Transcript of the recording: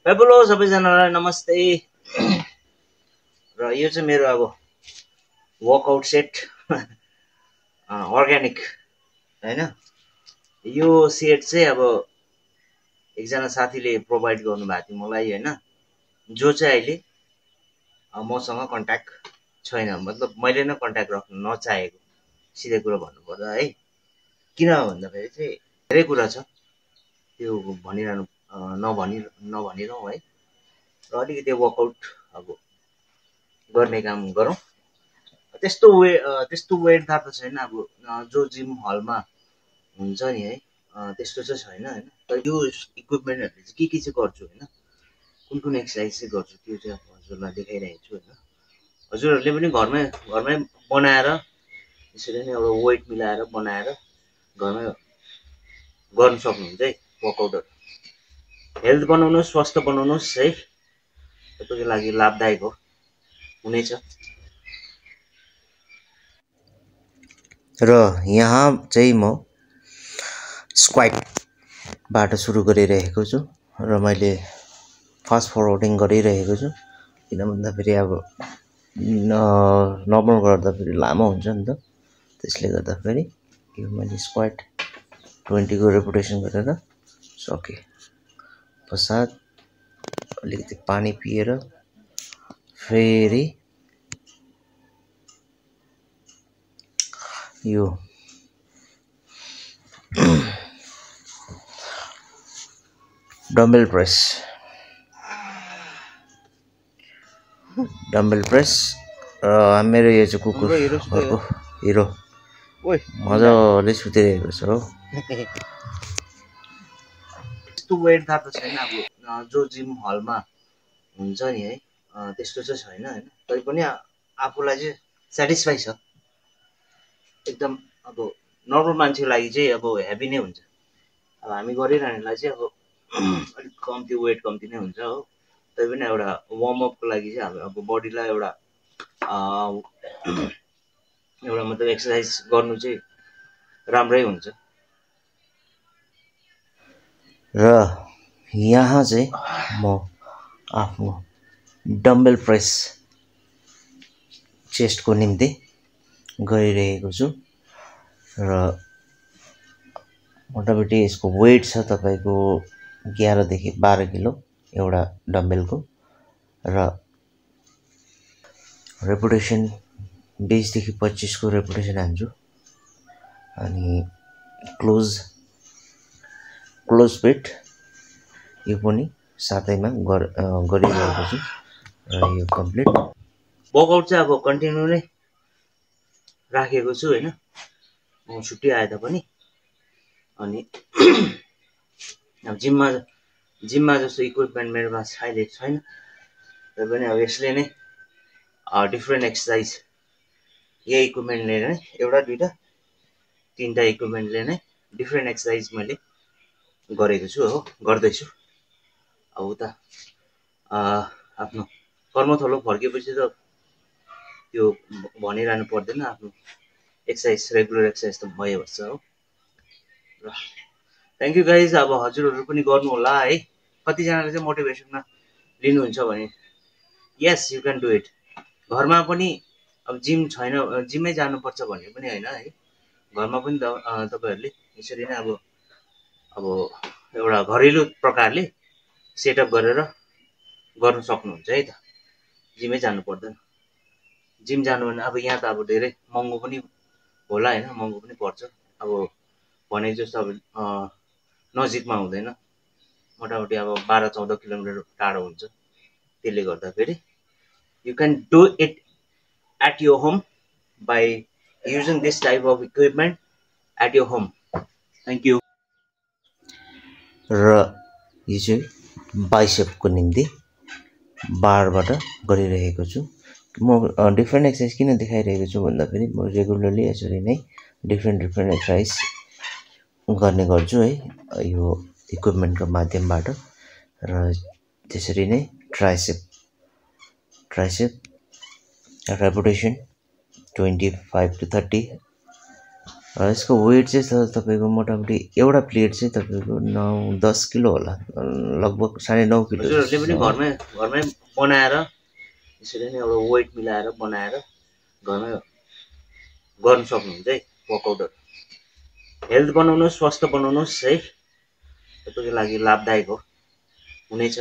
Hello सबैजनालाई नमस्ते। र यो चाहिँ मेरो अब वर्कआउट सेट अर्ग्यानिक हैन। यो सेट चाहिँ अब एकजना साथीले प्रोभाइड गर्नुभएको थियो मलाई हैन, जो चाहिँ अहिले मसँग कन्ट्याक्ट छैन। मतलब मैले नै कन्ट्याक्ट राख्न नचाहेको, सिधै कुरा भन्नुपर्दा है। किन भन्दाखेरि चाहिँ धेरै कुरा छ, त्यो भनिरहनु नभनिरहँ है। र अलिकति वर्कआउट अब गर्ने काम गरौँ। त्यस्तो वेटदार त छैन अब, जो जिम हलमा हुन्छ नि है, त्यस्तो चाहिँ छैन हैन। तर यो इक्विपमेन्टहरूले चाहिँ के चाहिँ गर्छु हैन, कुन एक्सर्साइज चाहिँ गर्छु त्यो चाहिँ अब हजुरलाई देखाइरहेको छु हैन। हजुरहरूले पनि घरमै बनाएर यसरी नै एउटा वेट मिलाएर बनाएर घरमै गर्न सक्नुहुन्छ है वर्कआउटहरू। हेल्थ बनाउनुहोस्, स्वास्थ्य बनाउनुहोस् है, तपाईँको लागि लाभदायक हुनेछ। र यहाँ चाहिँ म स्क्वाटबाट सुरु गरिरहेको छु र मैले फास्ट फरवर्डिङ गरिरहेको छु। किन भन्दाखेरि अब नर्मल गर्दाखेरि लामो हुन्छ नि त, त्यसले गर्दाखेरि यो मैले स्क्वाट 20 को रेपुटेसन गरेर सकेँ। पश्चात अलिकति पानी पिएर फेरि यो डम्बल प्रेस मेरो यो चाहिँ कुकुरको हिरो मजाले सुतिरहेको छ हो। त्यस्तो वेटदार त छैन अब, जो जिम हलमा हुन्छ नि है, त्यस्तो चाहिँ छैन हैन। तैपनि आफूलाई चाहिँ सेटिस्फाई छ एकदम। अब नर्मल मान्छेको लागि चाहिँ अब हेभी नै हुन्छ। अब हामी गरिरहनेलाई चाहिँ अब अलिक कम्ती वेट कम्ती नै हुन्छ हो। तैपनि एउटा वार्मअपको लागि चाहिँ हामी अब बडीलाई एउटा मतलब एक्सर्साइज गर्नु चाहिँ राम्रै हुन्छ। र यहाँ चाहिँ म आफ्नो डम्बल प्रेस चेस्टको निम्ति गरिरहेको छु। र मोटामोटी यसको वेट छ तपाईँको 11 देखि 12 किलो एउटा डम्बेलको। र रेपुटेसन 20 देखि 25 को रेपुटेसन हान्छु। अनि क्लोज फिट यो पनि साथैमा गरिरहेको छु। र यो कम्प्लिट वर्कआउट चाहिँ अब कन्टिन्यू नै राखेको छु हैन, म छुट्टी आए तापनि। अनि अब जिममा जस्तो इक्विपमेन्ट मेरोमा अहिले छैन, तैपनि अब यसले नै डिफ्रेन्ट एक्सर्साइज यही इक्विपमेन्टले नै एउटा दुईटा तीनटा इक्विपमेन्टले नै डिफ्रेन्ट एक्सर्साइज मैले गरेको छु हो, गर्दैछु। अब उता आफ्नो कर्मथलो फर्केपछि त त्यो भनिरहनु पर्दैन, आफ्नो एक्सर्साइज रेगुलर एक्सर्साइज त भइबस्छ हो। र थ्याङ्क यू गाइज। अब हजुरहरू पनि गर्नु होला है। कतिजनाले चाहिँ मोटिभेसनमा लिनुहुन्छ भने yes you can do it. घरमा पनि अब जिम छैन, जिमै जानुपर्छ भन्ने पनि होइन है। घरमा पनि तपाईँहरूले यसरी नै अब एउटा घरेलु प्रकारले सेटअप गरेर गर्न सक्नुहुन्छ है त। जिमै जानु पर्दैन। जिम जानु भने अब यहाँ त अब धेरै महँगो पनि होला हैन, महँगो पनि पर्छ। अब भने जस्तो अब नजिकमा हुँदैन, मोटामोटी अब 12-14 किलोमिटर टाढो हुन्छ। त्यसले गर्दाखेरि you can do it at your home by using this type of equipment at your home. Thank you. र यो चाहिँ बाइसेपको निम्ति बारबाट गरिरहेको छु। म डिफ्रेन्ट एक्सर्साइज किन देखाइरहेको छु भन्दाखेरि म रेगुलरली यसरी नै डिफ्रेन्ट एक्सर्साइज गर्ने गर्छु है, यो इक्विपमेन्टको माध्यमबाट। र त्यसरी नै ट्राइसेप रेपुटेसन 25 to 30 यसको वेट चाहिँ तपाईँको मोटामोटी एउटा प्लेट चाहिँ तपाईँको 9-10 किलो होला, लगभग 9.5 किलो। हजुरहरूले पनि घरमै बनाएर यसरी नै एउटा वेट मिलाएर बनाएर घरमै गर्न सक्नुहुन्छ है। वर्कआउटहरू हेल्थ बनाउनुहोस्, स्वास्थ्य बनाउनुहोस् है, तपाईँको लागि लाभदायक हुनेछ।